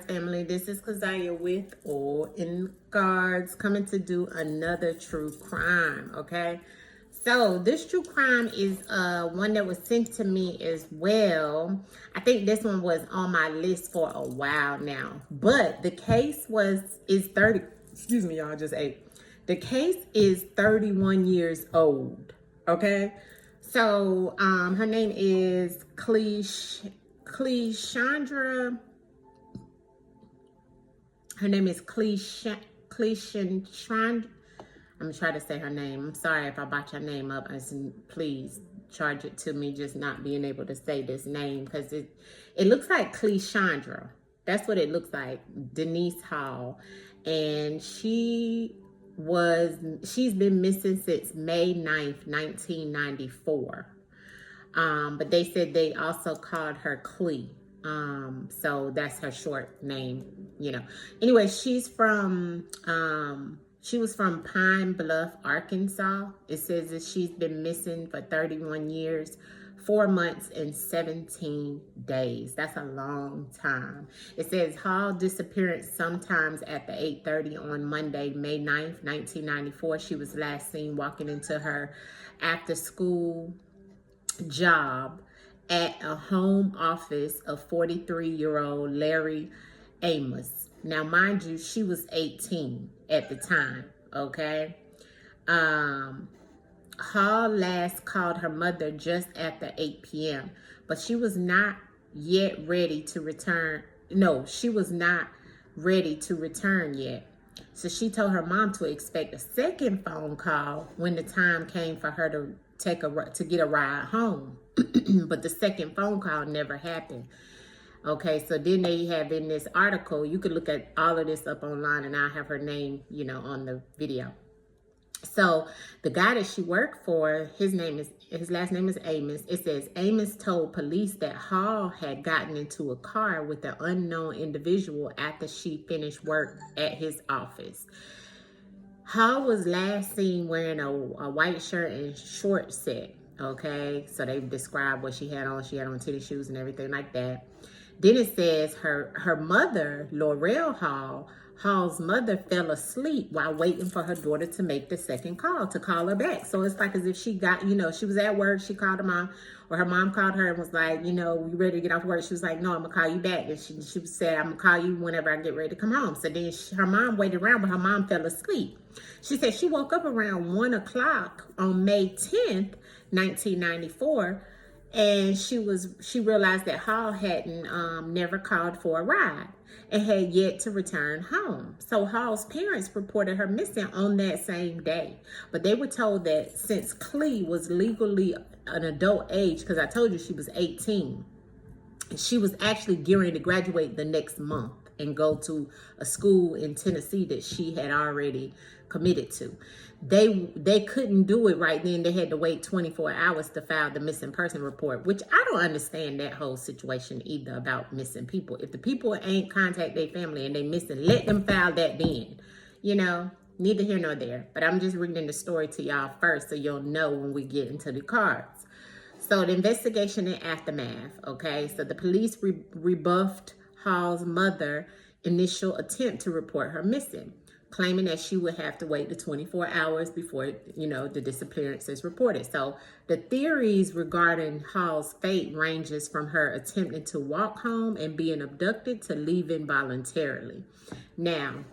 family. This is Kazaya with AllnDaKards coming to do another true crime, okay? So this true crime is one that was sent to me as well. I think this one was on my list for a while now, but the case is 30, excuse me, y'all, just ate. The case is 31 years old, okay? So her name is Cleashindra. Her name is Cleashindra. I'm gonna try to say her name. I'm sorry if I botch her name up. Please charge it to me just not being able to say this name, because it looks like Cleashindra. That's what it looks like. Denise Hall. And she's been missing since May 9th, 1994. But they said they also called her Clee. So that's her short name, you know. Anyway, she was from Pine Bluff, Arkansas. It says that she's been missing for 31 years, 4 months, and 17 days. That's a long time. It says Hall disappearance sometimes after 8:30 on Monday, May 9th, 1994. She was last seen walking into her after-school job at a home office of 43-year-old Larry Amos. Now, mind you, she was 18 at the time, okay? Hall last called her mother just after 8 p.m., but she was not yet ready to return. No, she was not ready to return yet. So she told her mom to expect a second phone call when the time came for her to get a ride home. But the second phone call never happened. Okay, so then they have in this article, you could look at all of this up online, and I'll have her name, you know, on the video. So the guy that she worked for, his last name is Amos. It says Amos told police that Hall had gotten into a car with an unknown individual after she finished work at his office. Hall was last seen wearing a white shirt and short set. Okay, so they described what she had on. She had on tennis shoes and everything like that. Then it says her mother, Laurel Hall, Hall's mother fell asleep while waiting for her daughter to make the second call, to call her back. So it's like as if she got, you know, she was at work, she called her mom, or her mom called her and was like, you know, we ready to get off work? She was like, no, I'm gonna call you back. And she said, I'm gonna call you whenever I get ready to come home. So then her mom waited around, but her mom fell asleep. She said she woke up around 1 o'clock on May 10th, 1994, and she realized that Hall hadn't never called for a ride and had yet to return home. So Hall's parents reported her missing on that same day. But they were told that since Clee was legally an adult age, because I told you she was 18, she was actually gearing to graduate the next month and go to a school in Tennessee that she had already committed to. They couldn't do it right then. They had to wait 24 hours to file the missing person report, which I don't understand that whole situation either about missing people. If the people ain't contact their family and they missing, let them file that then. You know, neither here nor there. But I'm just reading the story to y'all first so you'll know when we get into the cards. So the investigation and aftermath, okay? So the police rebuffed Hall's mother initial attempt to report her missing, claiming that she would have to wait the 24 hours before, you know, the disappearance is reported. So the theories regarding Hall's fate ranges from her attempting to walk home and being abducted to leaving voluntarily. Now,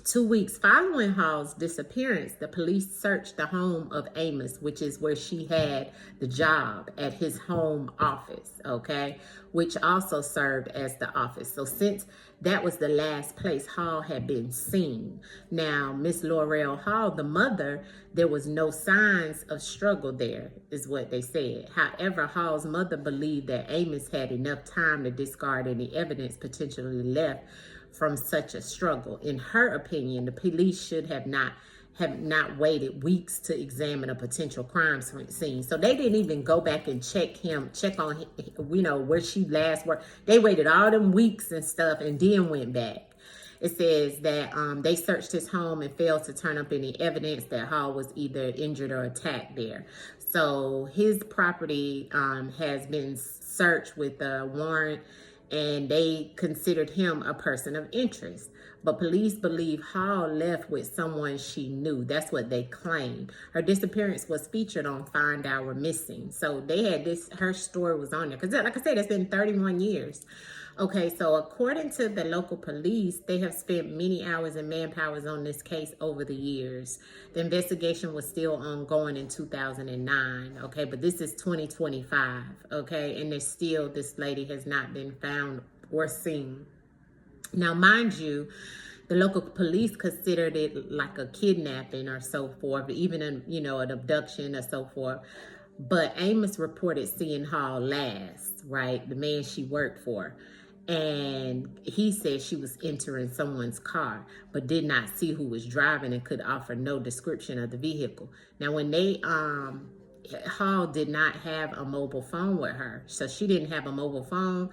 2 weeks following Hall's disappearance, the police searched the home of Amos, which is where she had the job, at his home office, okay, which also served as the office. So since that was the last place Hall had been seen. Now, Miss Laurel Hall, the mother, there was no signs of struggle there, is what they said. However, Hall's mother believed that Amos had enough time to discard any evidence potentially left from such a struggle. In her opinion, the police should have not waited weeks to examine a potential crime scene. So they didn't even go back and check on him, you know, where she last worked. They waited all them weeks and stuff and then went back. It says that they searched his home and failed to turn up any evidence that Hall was either injured or attacked there. So his property has been searched with a warrant and they considered him a person of interest. But police believe Hall left with someone she knew. That's what they claim. Her disappearance was featured on Find Our Missing. So they had this, her story was on there. Because like I said, it's been 31 years. Okay, so according to the local police, they have spent many hours and manpowers on this case over the years. The investigation was still ongoing in 2009, okay, but this is 2025, okay, and there's still, this lady has not been found or seen. Now, mind you, the local police considered it like a kidnapping or so forth, even an abduction or so forth. But Amos reported seeing Hall last, right? The man she worked for. And he said she was entering someone's car, but did not see who was driving and could offer no description of the vehicle. Now, when they, Hall did not have a mobile phone with her. So she didn't have a mobile phone.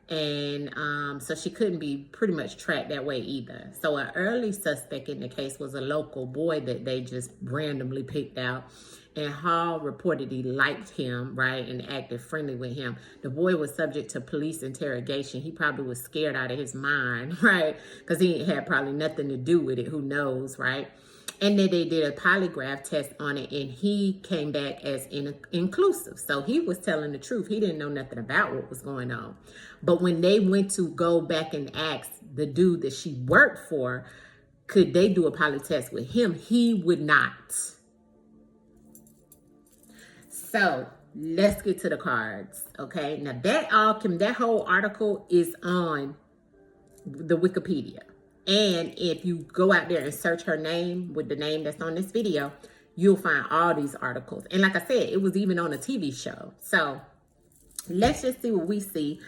And so she couldn't be pretty much tracked that way either. So an early suspect in the case was a local boy that they just randomly picked out. And Hall reportedly liked him, right, and acted friendly with him. The boy was subject to police interrogation. He probably was scared out of his mind, right, because he had probably nothing to do with it. Who knows, right? And then they did a polygraph test on it, and he came back as inclusive. So he was telling the truth. He didn't know nothing about what was going on. But when they went to go back and ask the dude that she worked for, could they do a poly test with him, he would not. So let's get to the cards, okay? Now that whole article is on the Wikipedia. And if you go out there and search her name with the name that's on this video, you'll find all these articles. And like I said, it was even on a TV show. So let's just see what we see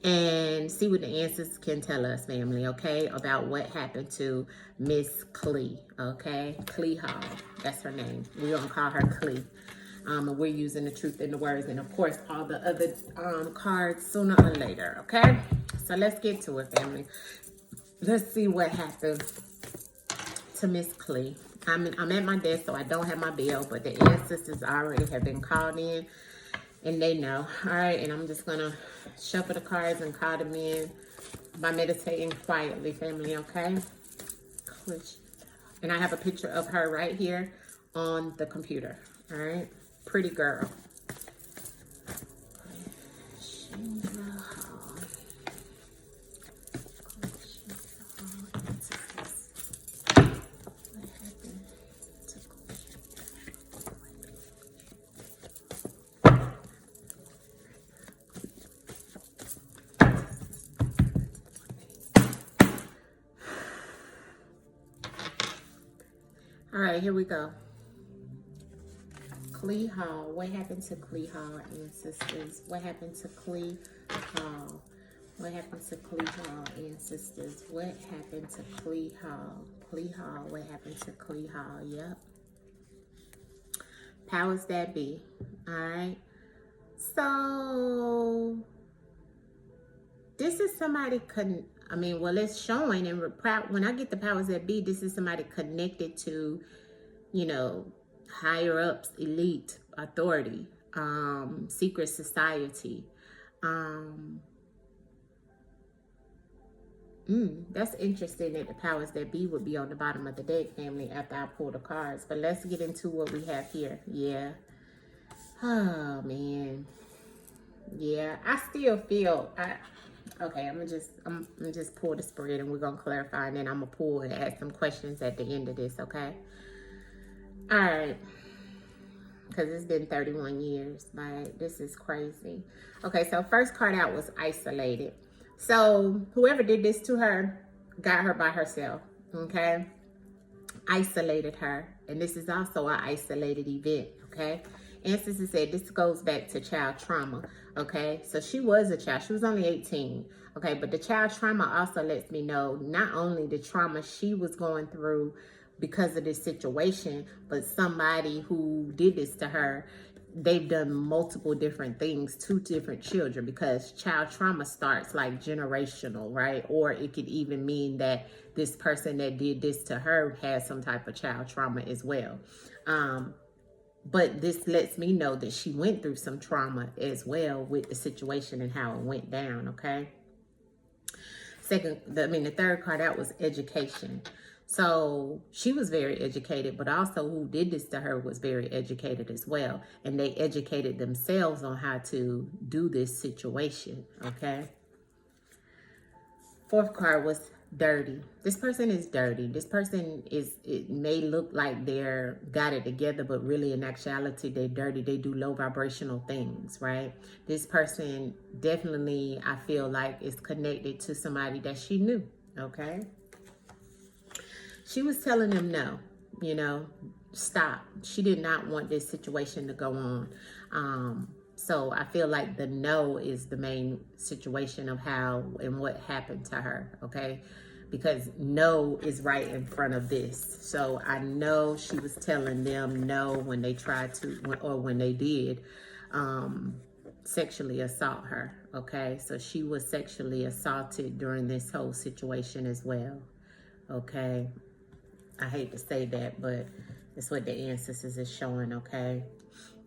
and see what the answers can tell us, family, okay, about what happened to Miss Clee, okay? Clee Hall, that's her name. We're going to call her Clee. And we're using the truth in the words, and of course all the other cards sooner or later, okay? So let's get to it, family. Let's see what happened to Miss Clee. I'm at my desk, so I don't have my bill, but the ancestors already have been called in, and they know. All right, and I'm just gonna shuffle the cards and call them in by meditating quietly, family, okay? And I have a picture of her right here on the computer, all right? Pretty girl. All right, here we go. Clee Hall. What happened to Clee Hall, ancestors? What happened to Clee Hall? What happened to Clee Hall, ancestors? What happened to Clee Hall? Clee Hall. What happened to Clee Hall? Yep. Powers that be. All right. So this is somebody it's showing, and when I get the powers that be, this is somebody connected to, higher ups, elite, authority, secret society. That's interesting that the powers that be would be on the bottom of the deck, family, after I pull the cards. But let's get into what we have here. Yeah. Oh, man. Yeah, I still feel... Okay, I'm gonna just pull the spread, and we're gonna clarify, and then I'm gonna pull and ask some questions at the end of this, okay? All right, because it's been 31 years, like, this is crazy. Okay, so first card out was isolated. So whoever did this to her got her by herself, okay? Isolated her, and this is also an isolated event, okay? Ancestors said this goes back to child trauma, okay? So she was a child. She was only 18, okay? But the child trauma also lets me know not only the trauma she was going through because of this situation, but somebody who did this to her, they've done multiple different things to different children, because child trauma starts like generational, right? Or it could even mean that this person that did this to her has some type of child trauma as well. But this lets me know that she went through some trauma as well with the situation and how it went down, okay? The third card out was education. So she was very educated, but also who did this to her was very educated as well. And they educated themselves on how to do this situation, okay? Fourth card was dirty. This person is dirty. This person it may look like they're got it together, but really in actuality, they're dirty. They do low vibrational things, right? This person definitely, I feel like, is connected to somebody that she knew, okay? She was telling them no, stop. She did not want this situation to go on. So I feel like the no is the main situation of how and what happened to her, okay? Because no is right in front of this. So I know she was telling them no when they tried to, or when they did sexually assault her, okay? So she was sexually assaulted during this whole situation as well, okay? I hate to say that, but it's what the ancestors is showing, okay?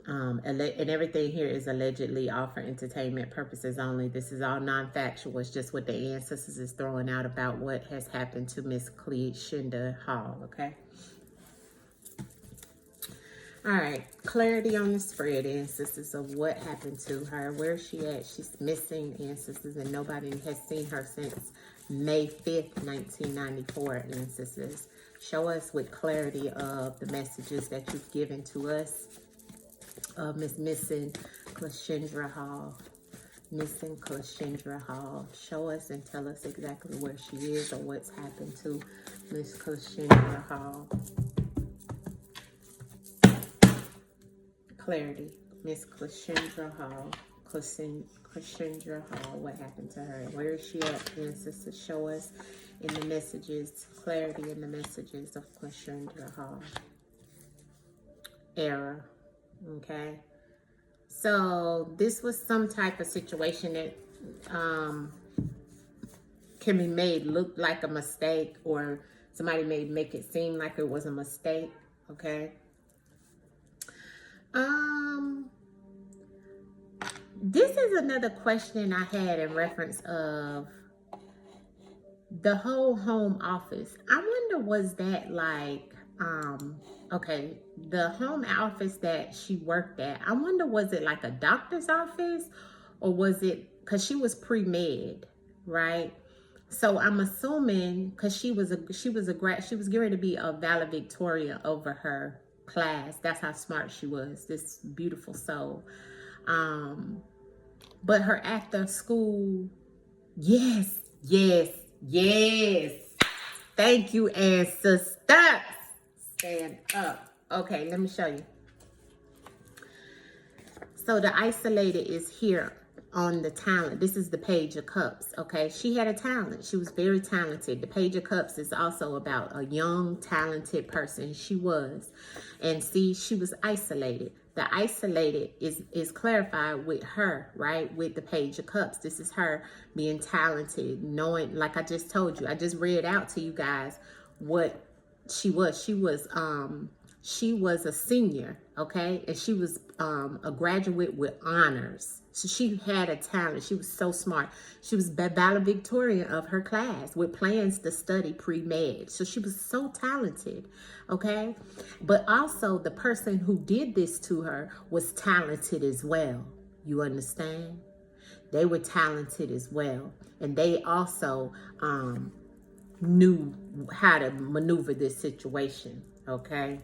And everything here is allegedly all for entertainment purposes only. This is all non-factual. It's just what the ancestors is throwing out about what has happened to Miss Cleashindra Hall, okay? All right, clarity on the spread, ancestors, of what happened to her. Where is she at? She's missing, ancestors, and nobody has seen her since May 5th, 1994, ancestors. Show us with clarity of the messages that you've given to us. Missing Cleashindra Hall. Missing Cleashindra Hall. Show us and tell us exactly where she is or what's happened to Miss Cleashindra Hall. Clarity. Miss Cleashindra Hall. Cleashindra Hall. What happened to her? Where is she at, ancestors? Show us in the messages. Clarity in the messages of Cleashindra Hall. Error. Okay. So this was some type of situation that can be made look like a mistake, or somebody may make it seem like it was a mistake. Okay. This is another question I had in reference of the whole home office. I wonder, was that like, okay, the home office that she worked at, I wonder, was it like a doctor's office, or was it, because she was pre-med, right? So I'm assuming, because she was getting ready to be a valedictorian over her class. That's how smart she was, this beautiful soul. But her after school, yes. Thank you, ancestors. Stand up. Okay, let me show you. So the isolated is here on the talent. This is the Page of Cups, okay? She had a talent. She was very talented. The Page of Cups is also about a young, talented person. She was. And see, she was isolated. The isolated is clarified with her, right? With the Page of Cups. This is her being talented, knowing, like I just told you. I just read out to you guys what she was. She was a senior, okay? And she was a graduate with honors. So she had a talent. She was so smart. She was valedictorian of her class with plans to study pre-med. So she was so talented, okay? But also the person who did this to her was talented as well. You understand? They were talented as well. And they also knew how to maneuver this situation, okay?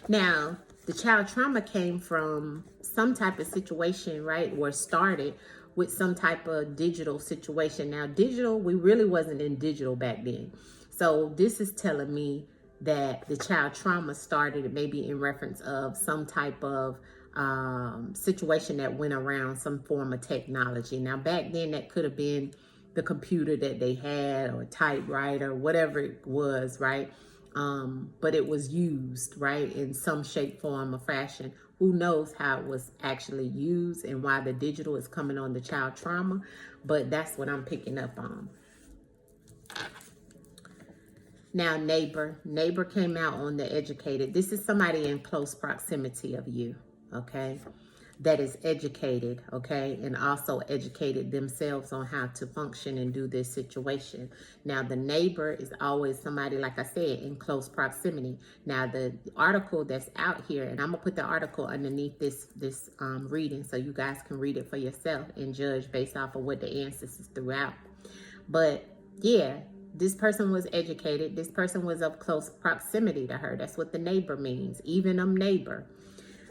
Now, the child trauma came from some type of situation, right? Or started with some type of digital situation. Now, digital, we really wasn't in digital back then. So this is telling me that the child trauma started maybe in reference of some type of situation that went around some form of technology. Now, back then, that could have been the computer that they had, or a typewriter, whatever it was, right? But it was used, right, in some shape, form, or fashion. Who knows how it was actually used and why the digital is coming on the child trauma, but that's what I'm picking up on. Now, neighbor came out on the educated. This is somebody in close proximity of you, okay? that is educated, okay, and also educated themselves on how to function and do this situation. Now, the neighbor is always somebody, like I said, in close proximity. Now, the article that's out here, and I'm gonna put the article underneath this reading so you guys can read it for yourself and judge based off of what the ancestors threw out. But yeah, this person was educated. This person was of close proximity to her. That's what the neighbor means, even neighbor.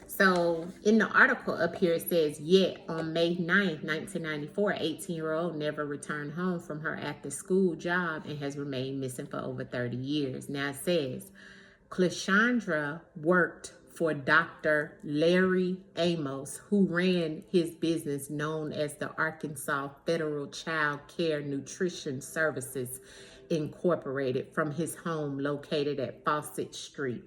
So in the article up here, it says, yet on May 9th, 1994, 18-year-old never returned home from her after-school job and has remained missing for over 30 years. Now it says, Cleashindra worked for Dr. Larry Amos, who ran his business known as the Arkansas Federal Child Care Nutrition Services Incorporated from his home located at Fawcett Street.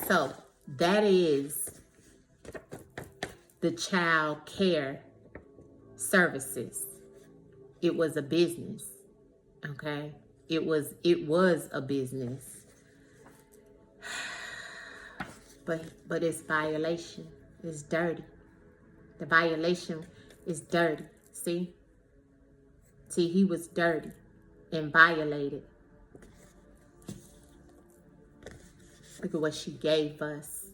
So that is the child care services. It was a business, okay? It was a business. But it's violation. It's dirty. The violation is dirty. See, he was dirty and violated. Look at what she gave us.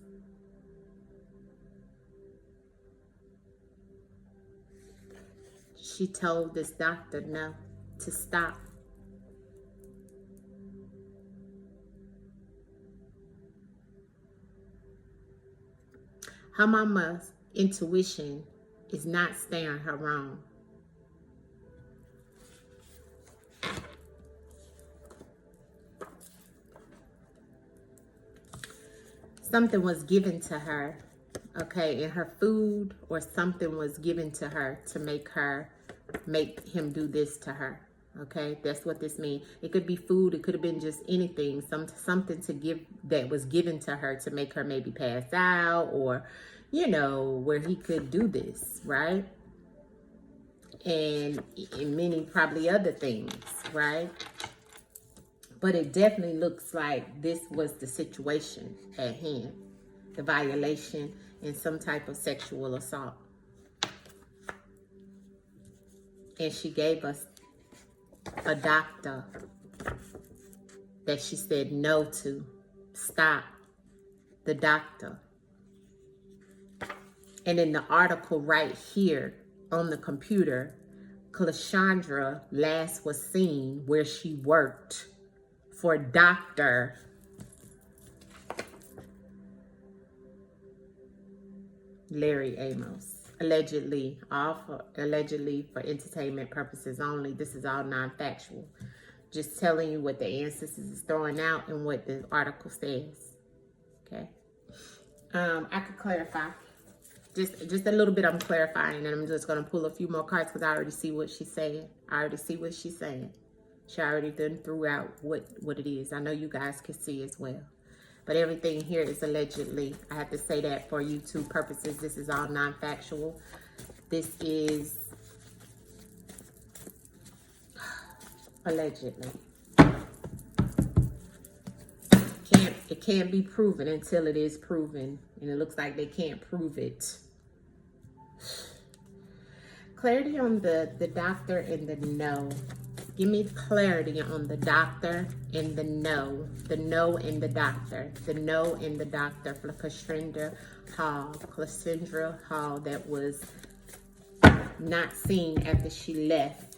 She told this doctor no, to stop. Her mama's intuition is not steering her wrong. Something was given to her, okay, in her food, or something was given to her to make him do this to her, okay? That's what this means. It could be food, it could have been just anything, something to give that was given to her to make her maybe pass out, or, you know, where he could do this, right? And many probably other things, right? But it definitely looks like this was the situation at hand. The violation and some type of sexual assault. And she gave us a doctor that she said no to. Stop. The doctor. And in the article right here on the computer, Cleashindra last was seen where she worked for Dr. Larry Amos. Allegedly for entertainment purposes only. This is all non-factual. Just telling you what the ancestors is throwing out and what the article says. Okay. I could clarify. Just a little bit I'm clarifying, and I'm just going to pull a few more cards because I already see what she's saying. She already done threw out what it is. I know you guys can see as well. But everything here is allegedly. I have to say that for YouTube purposes. This is all non-factual. This is allegedly. It can't be proven until it is proven. And it looks like they can't prove it. Clarity on the doctor and the no. Give me clarity on the doctor and the no. The no and the doctor. The no and the doctor for Cleashindra Hall that was not seen after she left.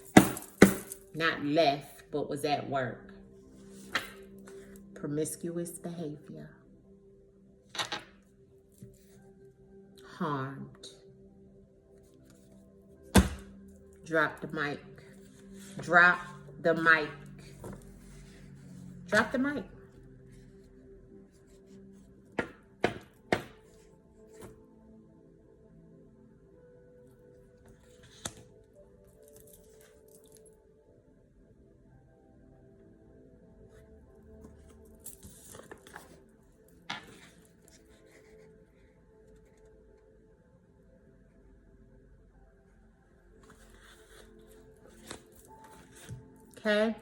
Not left, but was at work. Promiscuous behavior. Harmed. Drop the mic. Drop the mic. Drop the mic. Okay.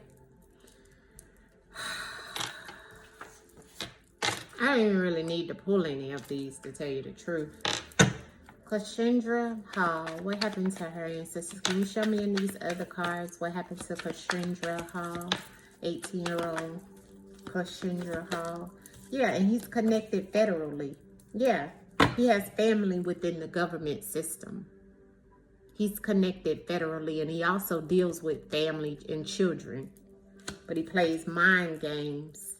I don't even really need to pull any of these to tell you the truth. Cleashindra Hall. What happened to her ancestors? Can you show me in these other cards what happened to Cleashindra Hall? 18-year-old Cleashindra Hall. Yeah, and he's connected federally. Yeah, he has family within the government system. He's connected federally, and he also deals with family and children. But he plays mind games.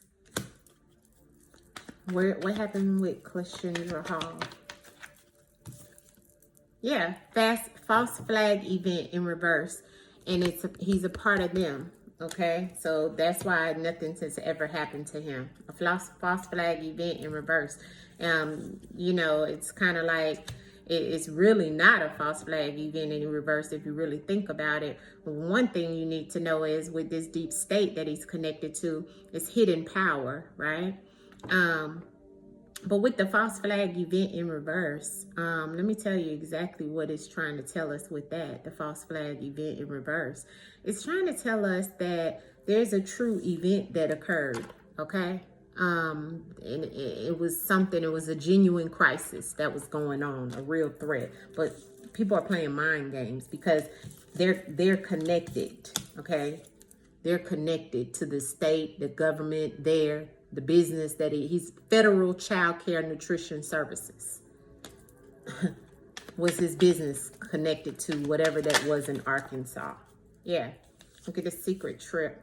What happened with Cleashindra Hall? Yeah, false flag event in reverse. And he's a part of them. Okay, so that's why nothing has ever happened to him. A false flag event in reverse. You know, it's kind of like it's really not a false flag event in reverse if you really think about it. One thing you need to know is with this deep state that he's connected to is hidden power, right? But with the false flag event in reverse, let me tell you exactly what it's trying to tell us with that, the false flag event in reverse. It's trying to tell us that there's a true event that occurred, okay? And it was something, it was a genuine crisis that was going on, a real threat. But people are playing mind games because they're connected, okay? They're connected to the state, the government, the business that he's Federal Child Care Nutrition Services. Was his business connected to whatever that was in Arkansas? Yeah. Look at the secret trip.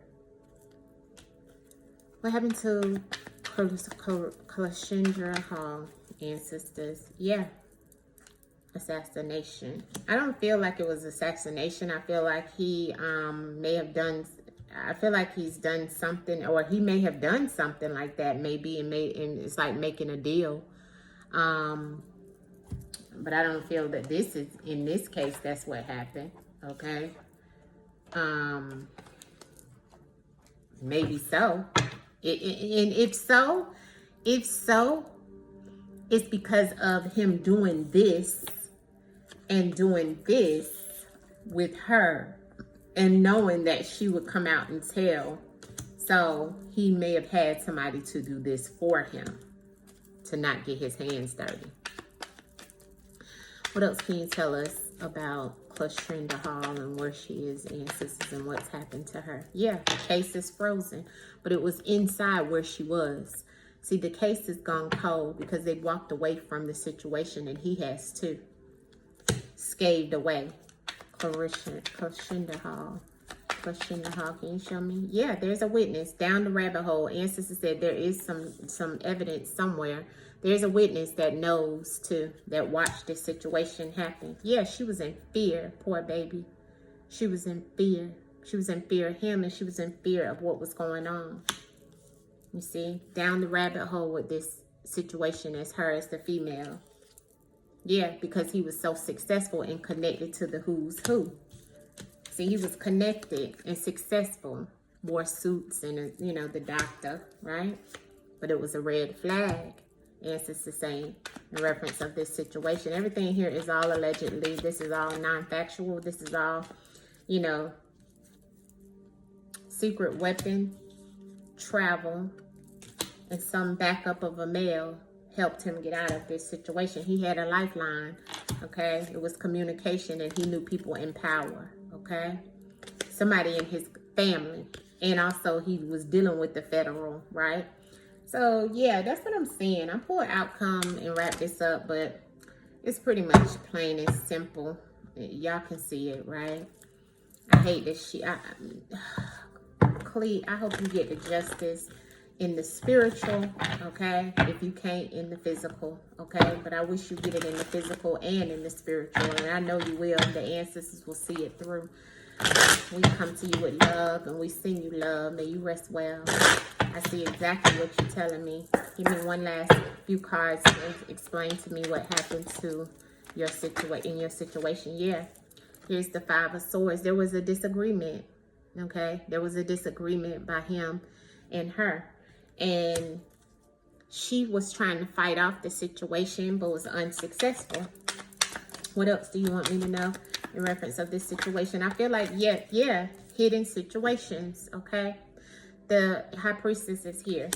What happened to Cleashindra Hall ancestors? Yeah. Assassination. I don't feel like it was assassination. I feel like he may have done... I feel like he's done something, or he may have done something like that, maybe, and it's like making a deal. But I don't feel that in this case, that's what happened. Okay. Maybe so. And if so, it's because of him doing this and doing this with her. And knowing that she would come out and tell. So he may have had somebody to do this for him. To not get his hands dirty. What else can you tell us about Cleashindra Hall and where she is, ancestors, and what's happened to her? Yeah, the case is frozen. But it was inside where she was. See, the case is gone cold because they walked away from the situation, and he has too. Scathed away. Cleashindra Hall. Cleashindra Hall, can you show me? Yeah, there's a witness down the rabbit hole. Ancestors said there is some evidence somewhere. There's a witness that knows too, that watched this situation happen. Yeah, she was in fear, poor baby. She was in fear. She was in fear of him, and she was in fear of what was going on. You see, down the rabbit hole with this situation as her as the female. Yeah, because he was so successful and connected to the who's who. See, he was connected and successful. Wore suits and, you know, the doctor, right? But it was a red flag. Ancestors saying in reference of this situation. Everything here is all allegedly. This is all non-factual. This is all, you know, secret weapon, travel, and some backup of a male helped him get out of this situation. He had a lifeline, okay? It was communication, and he knew people in power, okay? Somebody in his family. And also he was dealing with the federal, right? So, yeah, that's what I'm saying. I'm pulling outcome and wrap this up, but it's pretty much plain and simple. Y'all can see it, right? I hate this shit. Clee, I hope you get the justice in the spiritual, okay? If you can't in the physical, okay? But I wish you get it in the physical and in the spiritual. And I know you will. The ancestors will see it through. We come to you with love, and we send you love. May you rest well. I see exactly what you're telling me. Give me one last few cards and explain to me what happened to your situation. Yeah. Here's the Five of Swords. There was a disagreement, okay? There was a disagreement by him and her. And she was trying to fight off the situation, but was unsuccessful. What else do you want me to know in reference of this situation? I feel like, yeah, hidden situations, okay? The High Priestess is here.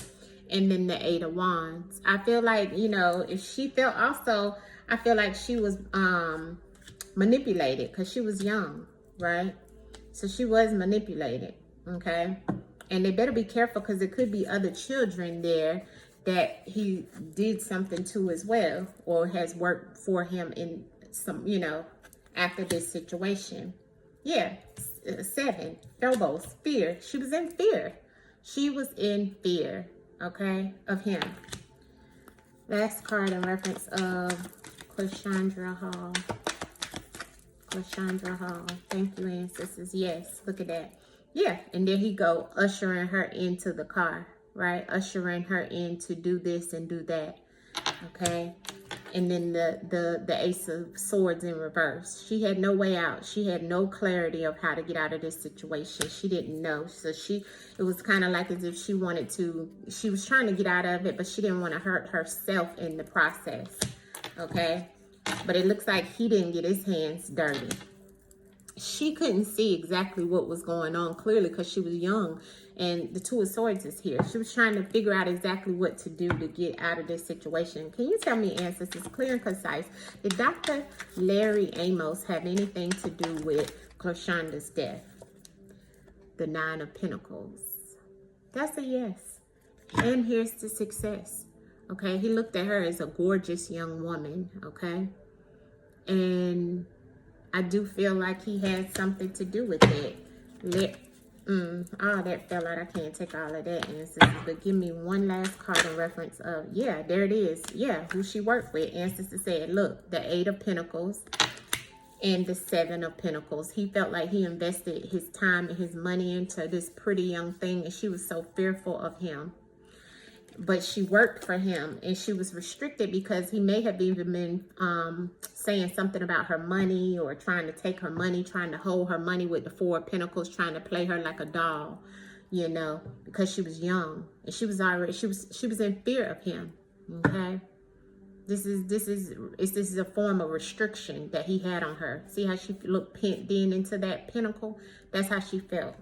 And then the Eight of Wands. I feel like, you know, if she felt also, I feel like she was manipulated because she was young, right? So she was manipulated, okay? And they better be careful because there could be other children there that he did something to as well, or has worked for him in some, you know, after this situation. Yeah, 7, Phobos, fear. She was in fear. She was in fear, okay, of him. Last card in reference of Cleashindra Hall. Cleashindra Hall. Thank you, ancestors. Yes, look at that. Yeah, and then he go ushering her into the car, right? Ushering her in to do this and do that, okay? And then the Ace of Swords in reverse. She had no way out. She had no clarity of how to get out of this situation. She didn't know. So it was kind of like as if she wanted to, she was trying to get out of it, but she didn't want to hurt herself in the process, okay? But it looks like he didn't get his hands dirty. She couldn't see exactly what was going on clearly because she was young, and the Two of Swords is here. She was trying to figure out exactly what to do to get out of this situation. Can you tell me, ancestors, clear and concise, did Dr. Larry Amos have anything to do with Cleashindra's death? The Nine of Pentacles. That's a yes. And here's the success. Okay, he looked at her as a gorgeous young woman, okay? And I do feel like he had something to do with it. All that fell out. I can't take all of that, ancestors. But give me one last card in reference of, yeah, there it is. Yeah, who she worked with. Ancestors said, look, the Eight of Pentacles and the Seven of Pentacles. He felt like he invested his time and his money into this pretty young thing, and she was so fearful of him. But she worked for him, and she was restricted because he may have even been saying something about her money, or trying to take her money, trying to hold her money with the Four of Pentacles, trying to play her like a doll, you know, because she was young and she was in fear of him. Okay, this is a form of restriction that he had on her. See how she looked pent in into that pentacle? That's how she felt.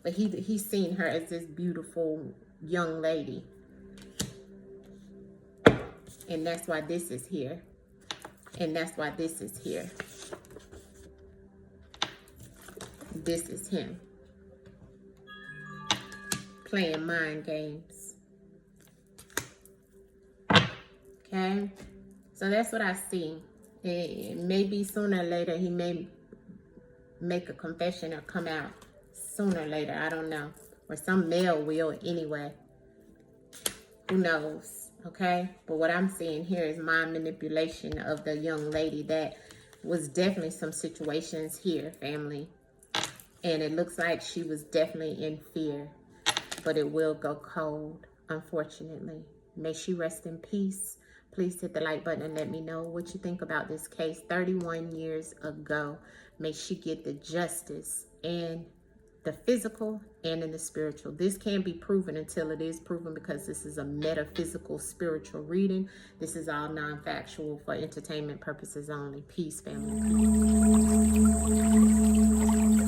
But he's seen her as this beautiful young lady, and that's why this is here, and that's why this is here. This is him playing mind games. Okay, so that's what I see. Maybe sooner or later he may make a confession or come out sooner or later. I don't know. Or some male will anyway. Who knows? Okay? But what I'm seeing here is mind manipulation of the young lady. That was definitely some situations here, family. And it looks like she was definitely in fear. But it will go cold, unfortunately. May she rest in peace. Please hit the like button and let me know what you think about this case 31 years ago. May she get the justice and the physical and in the spiritual. This can't be proven until it is proven, because this is a metaphysical spiritual reading. This is all non-factual for entertainment purposes only. Peace, family.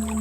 Peace.